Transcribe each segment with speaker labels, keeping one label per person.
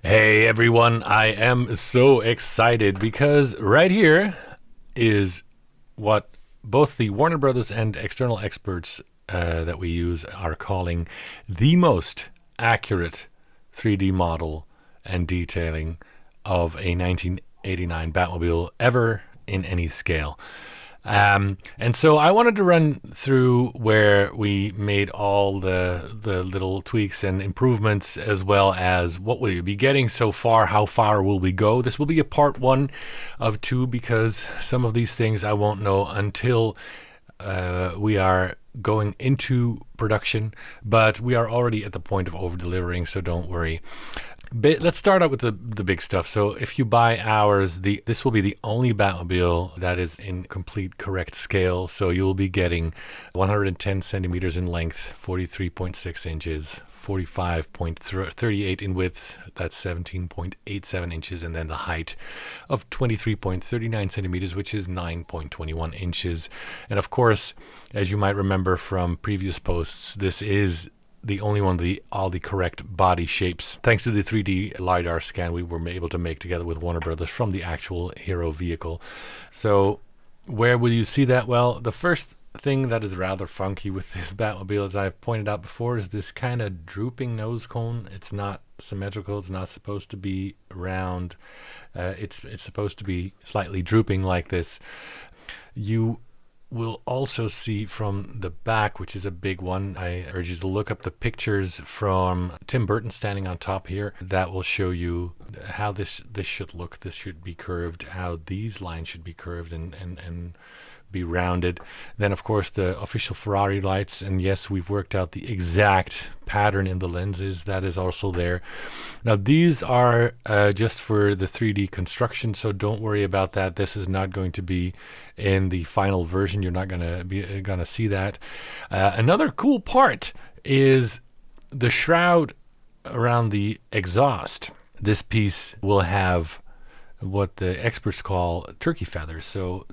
Speaker 1: Hey everyone, I am so excited because right here is what both the Warner Brothers and external experts that we use are calling the most accurate 3D model and detailing of a 1989 Batmobile ever in any scale. And so I wanted to run through where we made all the little tweaks and improvements, as well as what we'll be getting so far. How far will we go? This will be a part one of two because some of these things I won't know until we are going into production, but we are already at the point of over delivering, so don't worry. Let's start out with the big stuff. So if you buy ours, this will be the only Batmobile that is in complete correct scale. So you will be getting 110 centimeters in length, 43.6 inches, 45.38 in width, that's 17.87 inches, and then the height of 23.39 centimeters, which is 9.21 inches. And of course, as you might remember from previous posts, this is the only one of all the correct body shapes, thanks to the 3D LiDAR scan we were able to make together with Warner Brothers from the actual Hero vehicle. So where will you see that? Well, the first thing that is rather funky with this Batmobile, as I've pointed out before, is this kind of drooping nose cone. It's not symmetrical. It's not supposed to be round. It's supposed to be slightly drooping like this. You will also see from the back, which is a big one. I urge you to look up the pictures from Tim Burton standing on top here. That will show you how this should look. This should be curved, how these lines should be curved and be rounded. Then of course the official Ferrari lights, and yes, we've worked out the exact pattern in the lenses. That is also there. Now these are just for the 3D construction, so don't worry about that. This is not going to be in the final version. You're not gonna see that. Another cool part is the shroud around the exhaust. This piece will have what the experts call turkey feathers. So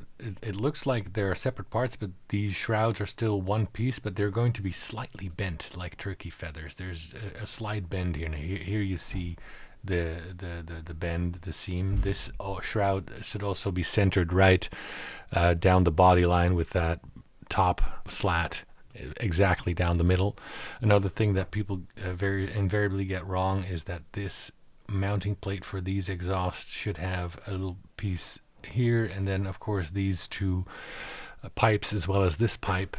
Speaker 1: it looks like there are separate parts, but these shrouds are still one piece, but they're going to be slightly bent like turkey feathers. There's a slight bend here. Now here you see the bend, the seam. This shroud should also be centered right down the body line with that top slat exactly down the middle. Another thing that people very invariably get wrong is that this mounting plate for these exhausts should have a little piece here, and then of course these two pipes as well as this pipe.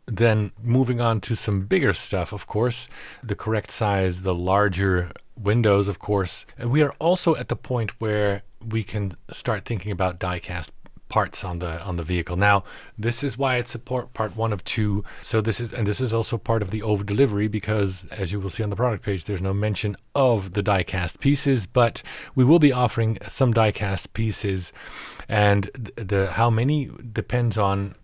Speaker 1: Then moving on to some bigger stuff, of course, the correct size, the larger windows, of course. And we are also at the point where we can start thinking about die-cast parts on the vehicle. Now, this is why it's a part one of two. So this is also part of the over delivery, because as you will see on the product page, there's no mention of the die-cast pieces, but we will be offering some die-cast pieces, and the how many depends on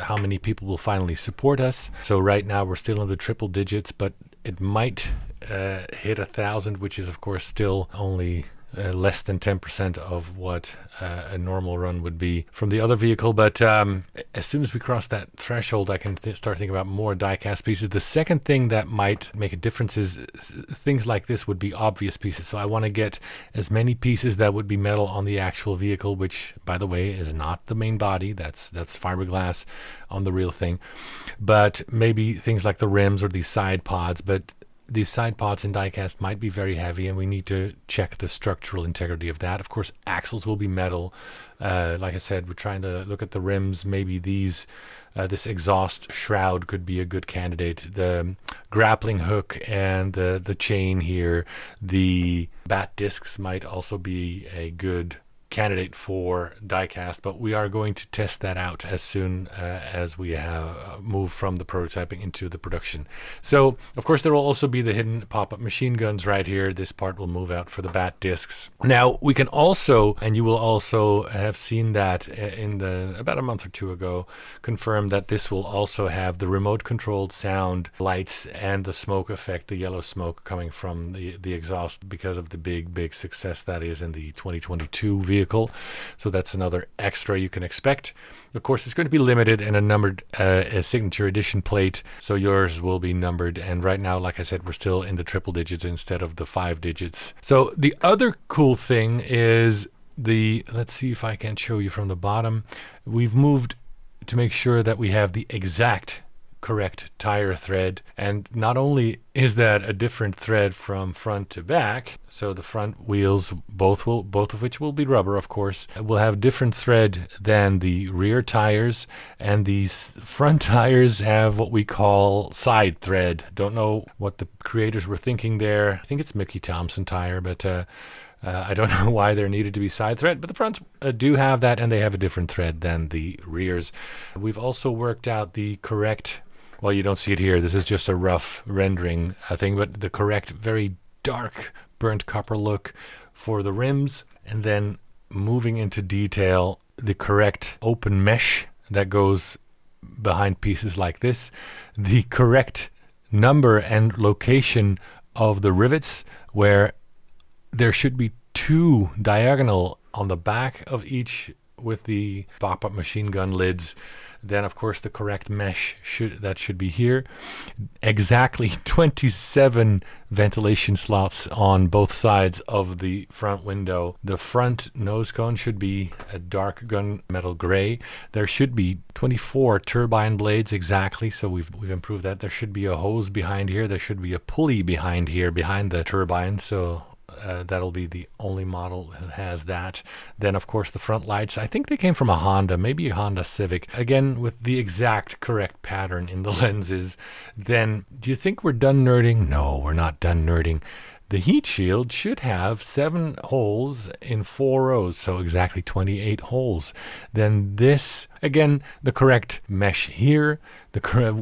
Speaker 1: how many people will finally support us. So right now we're still in the triple digits, but it might hit 1,000, which is of course still only less than 10% of what a normal run would be from the other vehicle. But as soon as we cross that threshold, I can start thinking about more die-cast pieces. The second thing that might make a difference is things like this would be obvious pieces. So I want to get as many pieces that would be metal on the actual vehicle, which, by the way, is not the main body. That's fiberglass on the real thing. But maybe things like the rims or these side pods. But these side pods in diecast might be very heavy, and we need to check the structural integrity of that. Of course, axles will be metal. Like I said, we're trying to look at the rims. Maybe this exhaust shroud could be a good candidate. The grappling hook and the chain here, the bat discs might also be a good candidate for diecast, but we are going to test that out as soon as we have moved from the prototyping into the production. So of course there will also be the hidden pop-up machine guns right here. This part will move out for the bat discs. Now we can also, and you will also have seen that in about a month or two ago, confirm that this will also have the remote controlled sound lights and the smoke effect, the yellow smoke coming from the exhaust, because of the big success that is in the 2022 vehicle. vehicle. So that's another extra you can expect. Of course, it's going to be limited and a numbered a signature edition plate, so yours will be numbered. And right now, like I said, we're still in the triple digits instead of the 5 digits. So the other cool thing is let's see if I can show you from the bottom. We've moved to make sure that we have the exact correct tire thread, and not only is that a different thread from front to back, so the front wheels both of which will be rubber, of course, will have different thread than the rear tires, and these front tires have what we call side thread. Don't know what the creators were thinking there. I think it's Mickey Thompson tire, but I don't know why there needed to be side thread, but the fronts do have that, and they have a different thread than the rears. We've also worked out the correct, well, you don't see it here, this is just a rough rendering thing, but the correct very dark burnt copper look for the rims, and then moving into detail, the correct open mesh that goes behind pieces like this, the correct number and location of the rivets, where there should be 2 diagonal on the back of each with the pop-up machine gun lids. Then, of course, the correct mesh should be here. Exactly 27 ventilation slots on both sides of the front window. The front nose cone should be a dark gunmetal gray. There should be 24 turbine blades exactly, so we've improved that. There should be a hose behind here. There should be a pulley behind here, behind the turbine, so that'll be the only model that has that. Then, of course, the front lights, I think they came from a Honda, maybe a Honda Civic, again with the exact correct pattern in the lenses. Then, do you think we're done nerding? No, we're not done nerding. The heat shield should have 7 holes in 4 rows, so exactly 28 holes. Then this, again, the correct mesh here.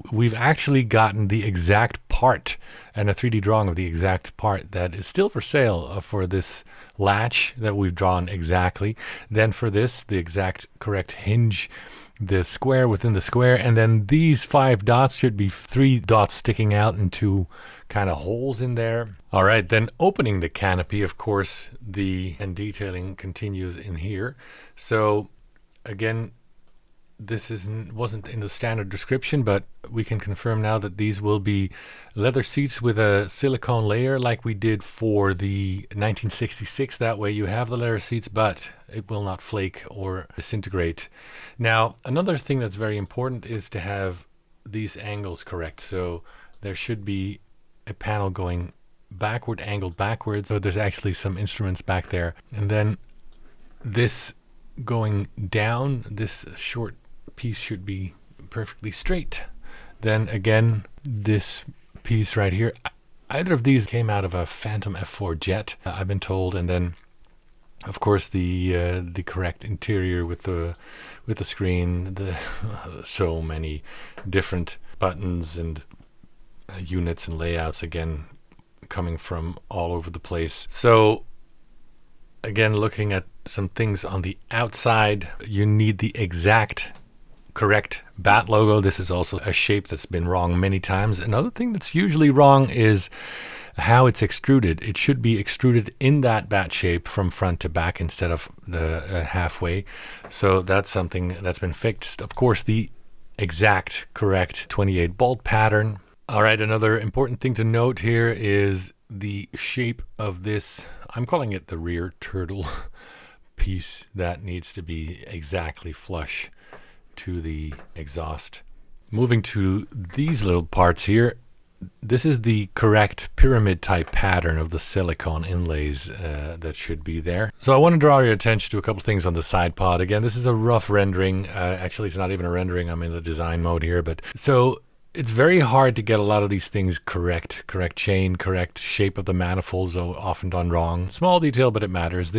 Speaker 1: We've actually gotten the exact part and a 3D drawing of the exact part that is still for sale for this latch that we've drawn exactly. Then for this, the exact correct hinge, the square within the square, and then these 5 dots should be 3 dots sticking out and 2 kind of holes in there. All right, then opening the canopy, of course, and detailing continues in here. So again, this wasn't in the standard description, but we can confirm now that these will be leather seats with a silicone layer like we did for the 1966. That way you have the leather seats, but it will not flake or disintegrate. Now, another thing that's very important is to have these angles correct. So there should be a panel going backward, angled backwards. So there's actually some instruments back there. And then this going down, this short piece should be perfectly straight. Then again, this piece right here, either of these came out of a Phantom F4 jet, I've been told. And then, of course, the correct interior with the screen, so many different buttons and units and layouts, again, coming from all over the place. So again, looking at some things on the outside, you need the exact correct bat logo. This is also a shape that's been wrong many times. Another thing that's usually wrong is how it's extruded. It should be extruded in that bat shape from front to back instead of the halfway. So that's something that's been fixed. Of course, the exact correct 28 bolt pattern. All right, another important thing to note here is the shape of this. I'm calling it the rear turtle piece that needs to be exactly flush to the exhaust. Moving to these little parts here, this is the correct pyramid type pattern of the silicone inlays that should be there. So I want to draw your attention to a couple things on the side pod. Again, this is a rough rendering. Actually, it's not even a rendering. I'm in the design mode here, but so it's very hard to get a lot of these things correct. Correct chain, correct shape of the manifolds, are often done wrong. Small detail, but it matters.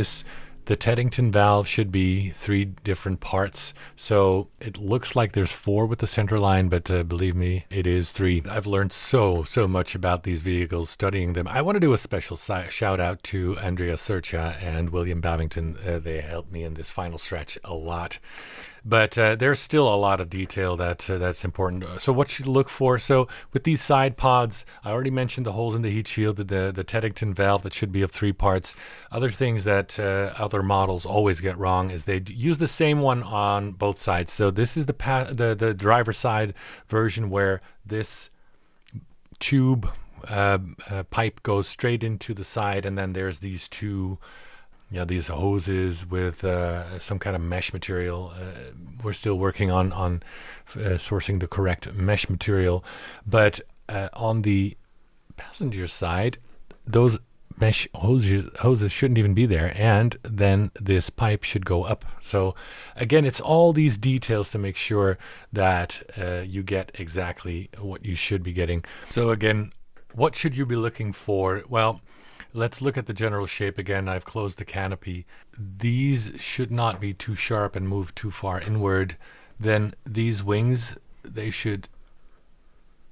Speaker 1: The Teddington valve should be 3 different parts. So it looks like there's 4 with the center line, but believe me, it is 3. I've learned so much about these vehicles studying them. I want to do a special shout out to Andrea Sercha and William Babington. They helped me in this final stretch a lot. But there's still a lot of detail that's important. So what you look for? So with these side pods, I already mentioned the holes in the heat shield, the Teddington valve that should be of 3 parts. Other things that other models always get wrong is they use the same one on both sides. So this is the driver side version where this tube pipe goes straight into the side, and then there's these two, these hoses with some kind of mesh material. We're still working on sourcing the correct mesh material, but on the passenger side, those mesh hoses shouldn't even be there, and then this pipe should go up. So again, it's all these details to make sure that you get exactly what you should be getting. So again, what should you be looking for? Well, let's look at the general shape again. I've closed the canopy. These should not be too sharp and move too far inward. Then these wings, they should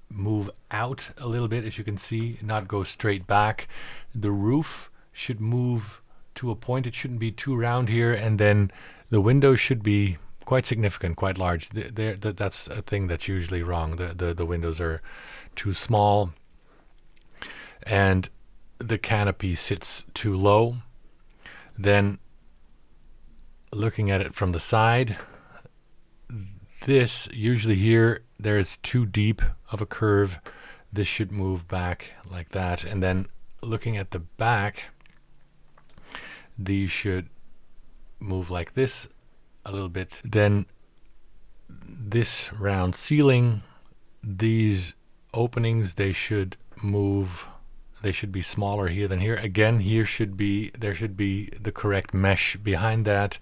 Speaker 1: move out a little bit, as you can see, not go straight back. The roof should move to a point. It shouldn't be too round here, and then the windows should be quite significant, quite large. That's a thing that's usually wrong. The windows are too small, and the canopy sits too low. Then looking at it from the side, this usually here, there's too deep of a curve. This should move back like that. And then looking at the back, these should move like this a little bit. Then this round ceiling, these openings, they should move. They should be smaller here than here. Again, there should be the correct mesh behind that.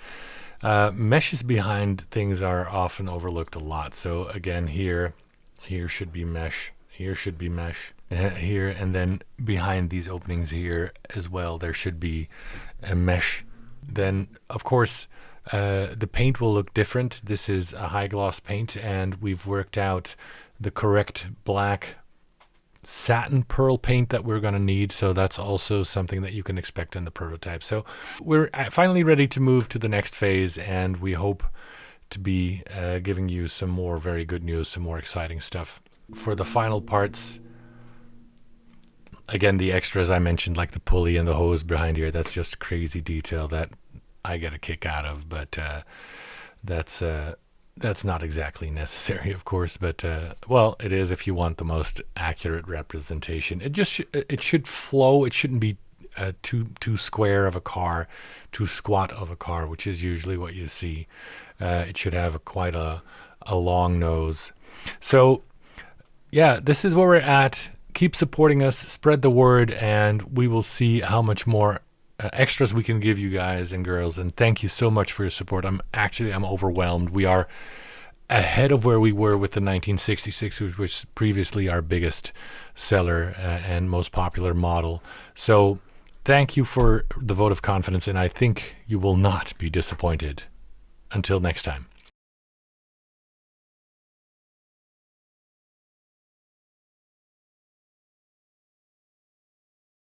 Speaker 1: Meshes behind things are often overlooked a lot. So again, here should be mesh. Here should be mesh. Here, and then behind these openings here as well, there should be a mesh. Then, of course, the paint will look different. This is a high gloss paint, and we've worked out the correct black satin pearl paint that we're going to need, so that's also something that you can expect in the prototype. So we're finally ready to move to the next phase, and we hope to be giving you some more very good news, some more exciting stuff. For the final parts, again, the extras I mentioned, like the pulley and the hose behind here, that's just crazy detail that I get a kick out of, but that's not exactly necessary, of course, but well, it is if you want the most accurate representation. It should flow. It shouldn't be too square of a car, too squat of a car, which is usually what you see. It should have quite a long nose. So yeah, this is where we're at. Keep supporting us, spread the word, and we will see how much more extras we can give you guys and girls. And thank you so much for your support. I'm overwhelmed. We are ahead of where we were with the 1966, which was previously our biggest seller and most popular model. So thank you for the vote of confidence, and I think you will not be disappointed. Until next time.